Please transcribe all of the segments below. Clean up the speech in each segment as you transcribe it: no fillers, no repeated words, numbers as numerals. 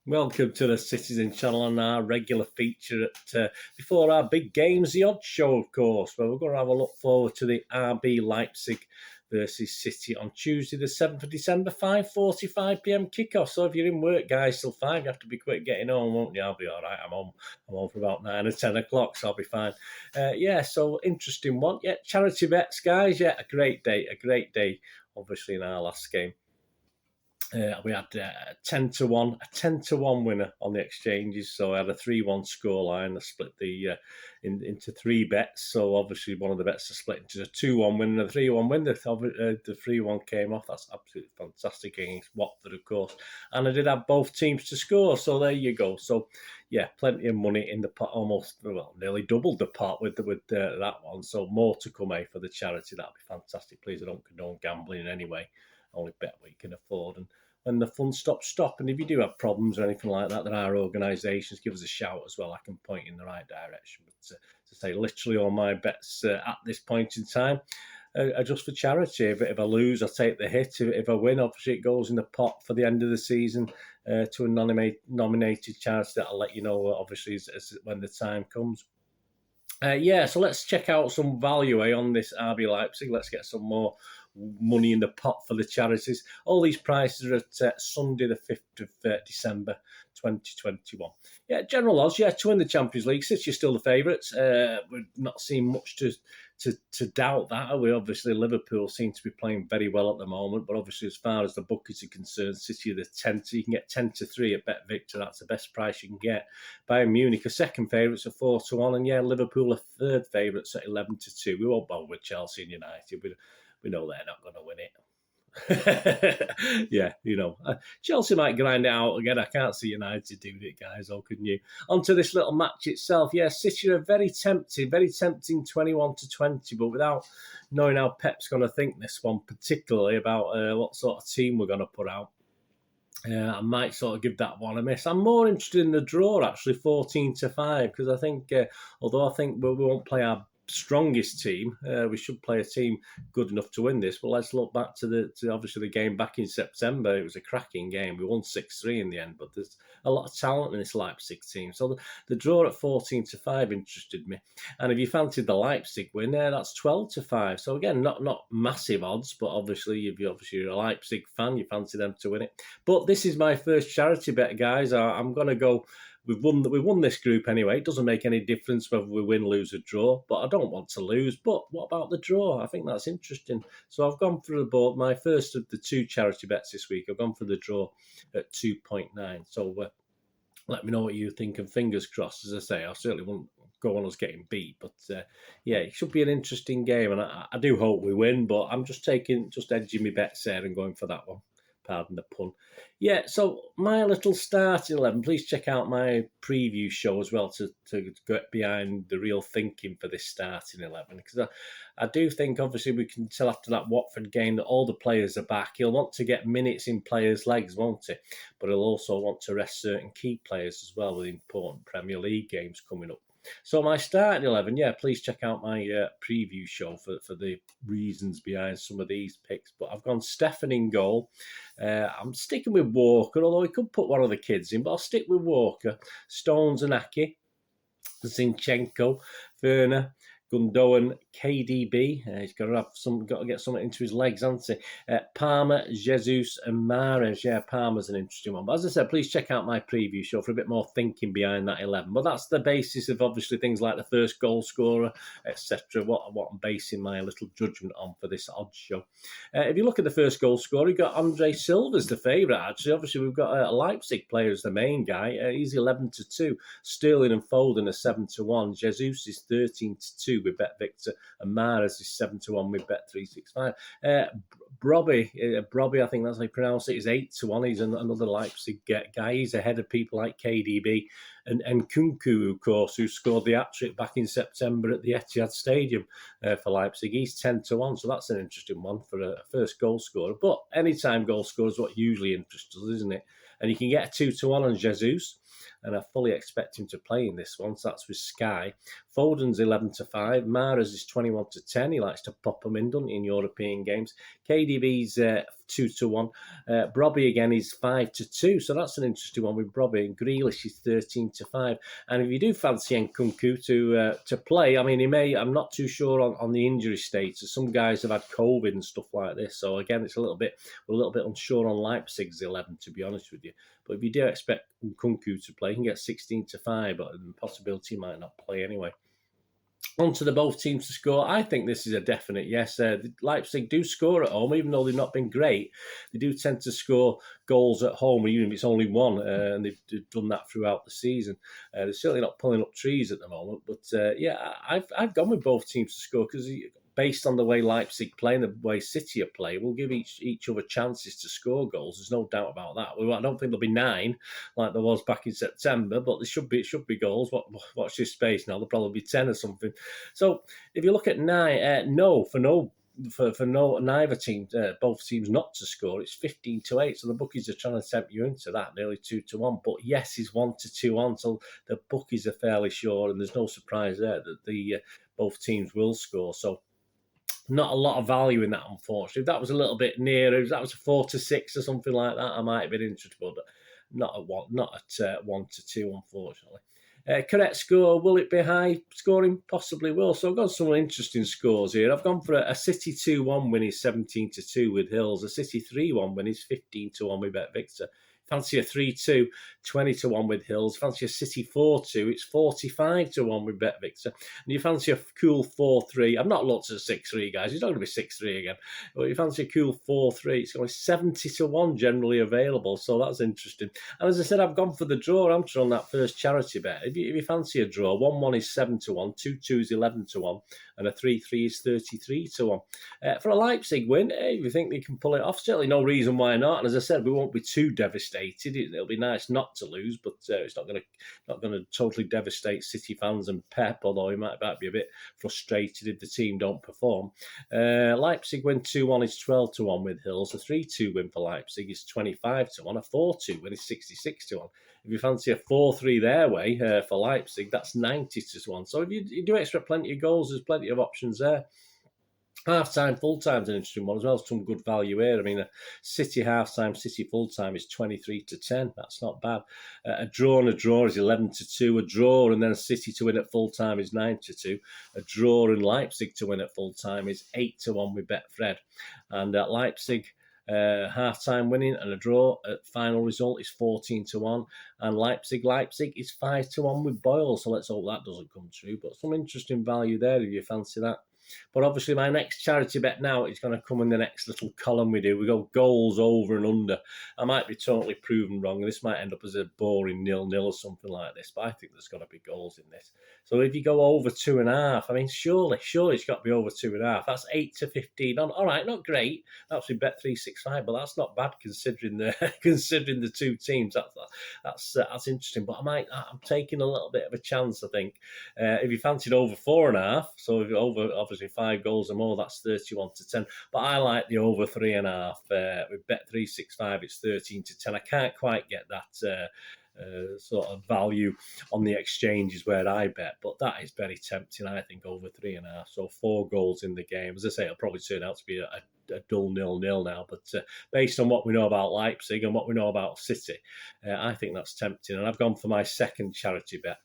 Welcome to the Citizen channel and our regular feature before our big games, the Odds Show, of course, where we're going to have a look forward to the RB Leipzig versus City on Tuesday, the 7th of December, 5:45pm kickoff. So if you're in work, guys, till 5, you have to be quick getting home, won't you? I'll be all right. I'm home for about 9 or 10 o'clock, so I'll be fine. So interesting one. Yeah, charity bets, guys. Yeah, a great day, obviously, in our last game. We had a 10-1 winner on the exchanges. So I had a 3-1 scoreline. I split into 3 bets. So obviously one of the bets are split into a 2-1 win and a 3-1 win. The 3-1 came off. That's absolutely fantastic against Watford, of course. And I did have both teams to score. So there you go. So yeah, plenty of money in the pot. Nearly doubled the pot with that one. So more to come, for the charity. That'd be fantastic. Please, I don't condone gambling in any way. Only bet what you can afford, and when the fun stops, stop. And if you do have problems or anything like that, there are organisations. Give us a shout as well. I can point you in the right direction. But to say literally all my bets at this point in time are just for charity. If I lose, I take the hit. If I win, obviously it goes in the pot for the end of the season to a nominated charity that I'll let you know, obviously, when the time comes. So let's check out some value on this RB Leipzig. Let's get some more money in the pot for the charities. All these prices are at Sunday, the 5th of December, 2021. Yeah, general odds, to win the Champions League. City are still the favourites. We're not seeing much to doubt that. Obviously, Liverpool seem to be playing very well at the moment, but obviously, as far as the bookies are concerned, City are the 10. So you can get 10-3 at Bet Victor. That's the best price you can get. Bayern Munich are second favourites at 4-1, and Liverpool are third favourites at 11-2. We won't bother with Chelsea and United. We know they're not going to win it. Chelsea might grind it out again. I can't see United doing it, guys. Or can you? On to this little match itself. Yeah, City are very tempting 21-20, but without knowing how Pep's going to think this one, particularly about what sort of team we're going to put out. I might sort of give that one a miss. I'm more interested in the draw, actually, 14-5, because I think, although I think we won't play our strongest team, we should play a team good enough to win this. But let's look back to obviously the game back in September. It was a cracking game. We won 6-3 in the end, but there's a lot of talent in this Leipzig team. So the draw at 14-5 interested me. And if you fancied the Leipzig win, that's 12-5. So again, not massive odds, but obviously if you're a Leipzig fan, you fancy them to win it. But this is my first charity bet, guys. I'm going to go. We've won this group anyway. It doesn't make any difference whether we win, lose, or draw. But I don't want to lose. But what about the draw? I think that's interesting. So I've gone for the board. My first of the 2 charity bets this week. I've gone for the draw at 2.9. So let me know what you think. And fingers crossed, as I say, I certainly won't go on us getting beat. But it should be an interesting game. And I do hope we win. But I'm just edging my bets there and going for that one. Pardon the pun. So my little starting 11, please check out my preview show as well to get behind the real thinking for this starting 11. Because I do think, obviously, we can tell after that Watford game that all the players are back. He'll want to get minutes in players' legs, won't he? But he'll also want to rest certain key players as well with important Premier League games coming up. So my starting 11, please check out my preview show for the reasons behind some of these picks. But I've gone Stefan in goal. I'm sticking with Walker, although he could put one of the kids in, but I'll stick with Walker. Stones and Aki, Zinchenko, Werner, Gundogan, KDB. He's got to get something into his legs, hasn't he? Palmer, Jesus, and Mahrez. Yeah, Palmer's an interesting one. But as I said, please check out my preview show for a bit more thinking behind that 11. But that's the basis of obviously things like the first goal scorer, etc. What I'm basing my little judgment on for this odds show. If you look at the first goal scorer, you've got Andre Silva's the favourite. Actually, obviously we've got a Leipzig player as the main guy. He's 11-2. Sterling and Foden are 7-1. Jesus is 13-2 with Bet Victor, and Mahrez is 7-1 with Bet365. Brobby, I think that's how you pronounce it, is 8-1. He's another Leipzig guy. He's ahead of people like KDB and Kunku, of course, who scored the hat-trick back in September at the Etihad Stadium for Leipzig. He's 10-1, so that's an interesting one for a first goal scorer. But anytime goal scorer is what usually interests us, isn't it? And you can get a 2-1 on Jesus. and I fully expect him to play in this one. So that's with Sky. Foden's 11-5. Mahrez is 21-10. He likes to pop them in, doesn't he, in European games. KDB's 2-1. Brobby again is 5-2. So that's an interesting one with Brobby. And Grealish is 13-5. And if you do fancy Nkunku to play, I mean, he may. I'm not too sure on the injury status. Some guys have had COVID and stuff like this. So again, we're a little bit unsure on Leipzig's 11, to be honest with you. But if you do expect Nkunku to play, you can get 16-5, but the possibility he might not play anyway. On to the both teams to score. I think this is a definite yes. Leipzig do score at home, even though they've not been great. They do tend to score goals at home, even if it's only one, and they've done that throughout the season. They're certainly not pulling up trees at the moment, but I've gone with both teams to score because based on the way Leipzig play and the way City are playing, we'll give each other chances to score goals. There's no doubt about that. I don't think there'll be 9 like there was back in September, but it should be goals. Watch this space now. There'll probably be 10 or something. So if you look at 9, neither team, both teams not to score, it's 15-8. So the bookies are trying to tempt you into that, nearly 2-1. But yes is 1-2 on. So the bookies are fairly sure, and there's no surprise there that the both teams will score. So not a lot of value in that, unfortunately. If that was a little bit nearer, if that was a 4-6 or something like that, I might have been interested, but not at 1-2, unfortunately. Correct score, will it be high scoring? Possibly will. So I've got some interesting scores here. I've gone for a City 2-1 win is 17-2 with Hills. A City 3-1 win is 15-1 with Bet Victor. Fancy a 3-2, 20-1 with Hills. Fancy a City 4-2, it's 45-1 with Bet Victor. And you fancy a cool 4-3. I've not looked at 6-3, guys. It's not going to be 6-3 again. But you fancy a cool 4-3, it's going to be 70-1 generally available. So that's interesting. And as I said, I've gone for the draw. I'm on that first charity bet. If you fancy a draw, 1-1 is 7-1, 2-2 is 11-1, and a 3-3 is 33-1. For a Leipzig win, if you think they can pull it off, certainly no reason why not. And as I said, we won't be too devastated. It'll be nice not to lose, but it's not going to totally devastate City fans and Pep, although he might be a bit frustrated if the team don't perform. Leipzig win 2-1 is 12-1 with Hills. A 3-2 win for Leipzig is 25-1. A 4-2 win is 66-1. If you fancy a 4-3 their way for Leipzig, that's 90-1. So if you do expect plenty of goals, there's plenty of options there. Half-time, full-time's an interesting one as well. Some good value here. I mean, a City half-time, City full-time is 23-10. That's not bad. A draw and a draw is 11-2. A draw and then City to win at full-time is 9-2. A draw and Leipzig to win at full-time is 8-1 with Betfred. And Leipzig half-time winning and a draw at final result is 14-1. And Leipzig is 5-1 with Boyle. So let's hope that doesn't come true. But some interesting value there if you fancy that. But obviously my next charity bet now is going to come in the next little column we do. We go goals over and under. I might be totally proven wrong, and this might end up as a boring 0-0 or something like this, but I think there's got to be goals in this. So if you go over 2.5, I mean, surely it's got to be over 2.5. That's 8-15 on. All right, not great. That's with Bet365, but that's not bad considering the two teams. That's interesting. But I'm taking a little bit of a chance, I think. If you fancied over 4.5, so if you're over obviously 5 goals or more, that's 31-10. But I like the over 3.5. With Bet365, it's 13-10. I can't quite get that sort of value on the exchanges where I bet, but that is very tempting, I think, over 3.5. So 4 goals in the game. As I say, it'll probably turn out to be a dull 0-0 now, but based on what we know about Leipzig and what we know about City, I think that's tempting. And I've gone for my second charity bet,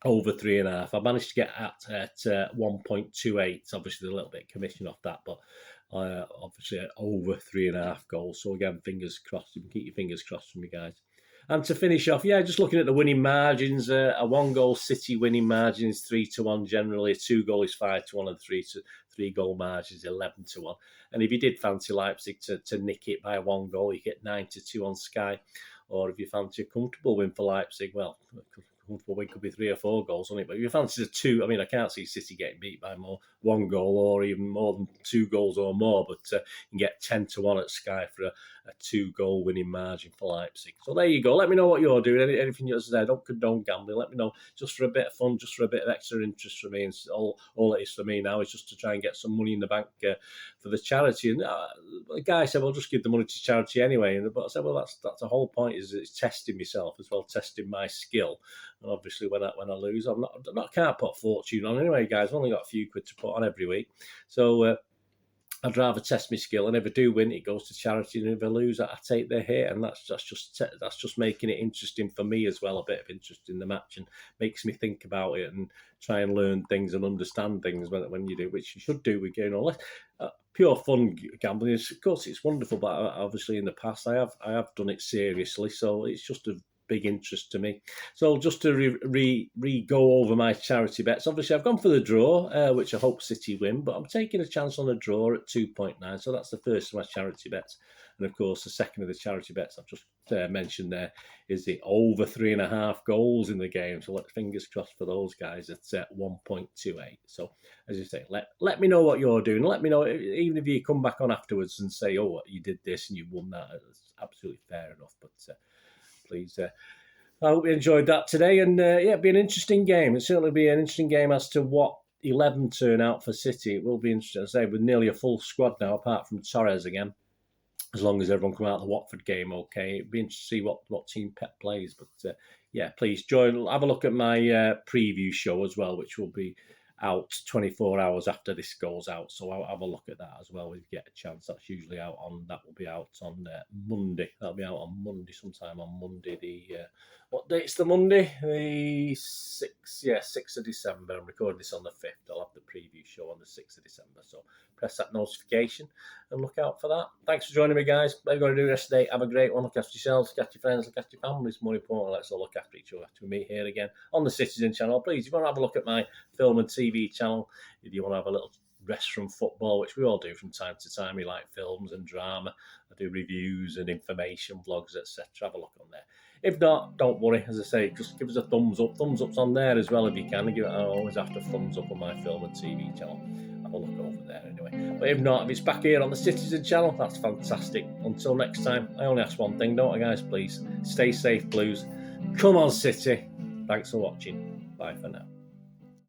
over 3.5. I managed to get at 1.28. Obviously, a little bit of commission off that, but obviously over 3.5 goals. So again, fingers crossed. You can keep your fingers crossed for me, guys. And to finish off, just looking at the winning margins, a 1-goal City winning margin is 3-1 generally. A 2-goal is 5-1, and 3-goal margin is 11-1. And if you did fancy Leipzig to nick it by 1 goal, you get 9-2 on Sky. Or if you fancy a comfortable win for Leipzig, well, comfortable win could be 3 or 4 goals on it. But if you fancy the 2, I mean, I can't see City getting beat by 1 goal or even more than 2 goals or more. But you can get 10-1 at Sky for a 2-goal winning margin for Leipzig. So there you go. Let me know what you're doing. Anything you say, don't condone gambling. Let me know, just for a bit of fun, just for a bit of extra interest for me. And all it is for me now is just to try and get some money in the bank for the charity. And the guy said, "Well, just give the money to charity anyway." But I said, "Well, that's the whole point. Is it's testing myself as well, testing my skill. And obviously, when I lose, I can't put a fortune on anyway, guys. I've only got a few quid to put on every week, so." I'd rather test my skill, and if I do win, it goes to charity, and if I lose, I take the hit, and that's just making it interesting for me as well, a bit of interest in the match, and makes me think about it and try and learn things and understand things when you do, which you should do with pure fun gambling. Of course, it's wonderful, but obviously in the past I have done it seriously, so it's just a big interest to me. So just to go over my charity bets, obviously I've gone for the draw, which I hope City win, but I'm taking a chance on a draw at 2.9, so that's the first of my charity bets. And of course the second of the charity bets I've just mentioned there is the over 3.5 goals in the game, so fingers crossed for those guys at 1.28. So as you say, let me know what you're doing. Let me know, even if you come back on afterwards and say, "Oh, you did this and you won that," it's absolutely fair enough. But please, I hope you enjoyed that today. And it'll be an interesting game. It'll certainly be an interesting game as to what 11 turn out for City. It will be interesting, to say, with nearly a full squad now, apart from Torres again. As long as everyone come out of the Watford game okay. It'll be interesting to see what team Pep plays. But please have a look at my preview show as well, which will be out 24 hours after this goes out, so I'll have a look at that as well if you get a chance. That will be out on Monday. That'll be out on Monday, sometime on Monday. What date's the Monday? The 6th of December. I'm recording this on the 5th. I'll have the preview show on the 6th of December, so press that notification and look out for that. Thanks for joining me, guys. What you're going to do the rest of the day, have a great one. Look after yourselves, look after your friends, look after your families. More important, let's all look after each other. Till we meet here again on the Citizen channel. Please, if you want to have a look at my film and TV channel, if you want to have a little rest from football, which we all do from time to time, we like films and drama. I do reviews and information vlogs, etc. Have a look on there. If not, don't worry. As I say, just give us a thumbs up. Thumbs up's on there as well if you can. I always have to thumbs up on my film and TV channel. Have a look over there anyway. But if not, if it's back here on the Citizen channel, that's fantastic. Until next time, I only ask one thing, don't I, guys? Please stay safe, Blues. Come on, City. Thanks for watching. Bye for now.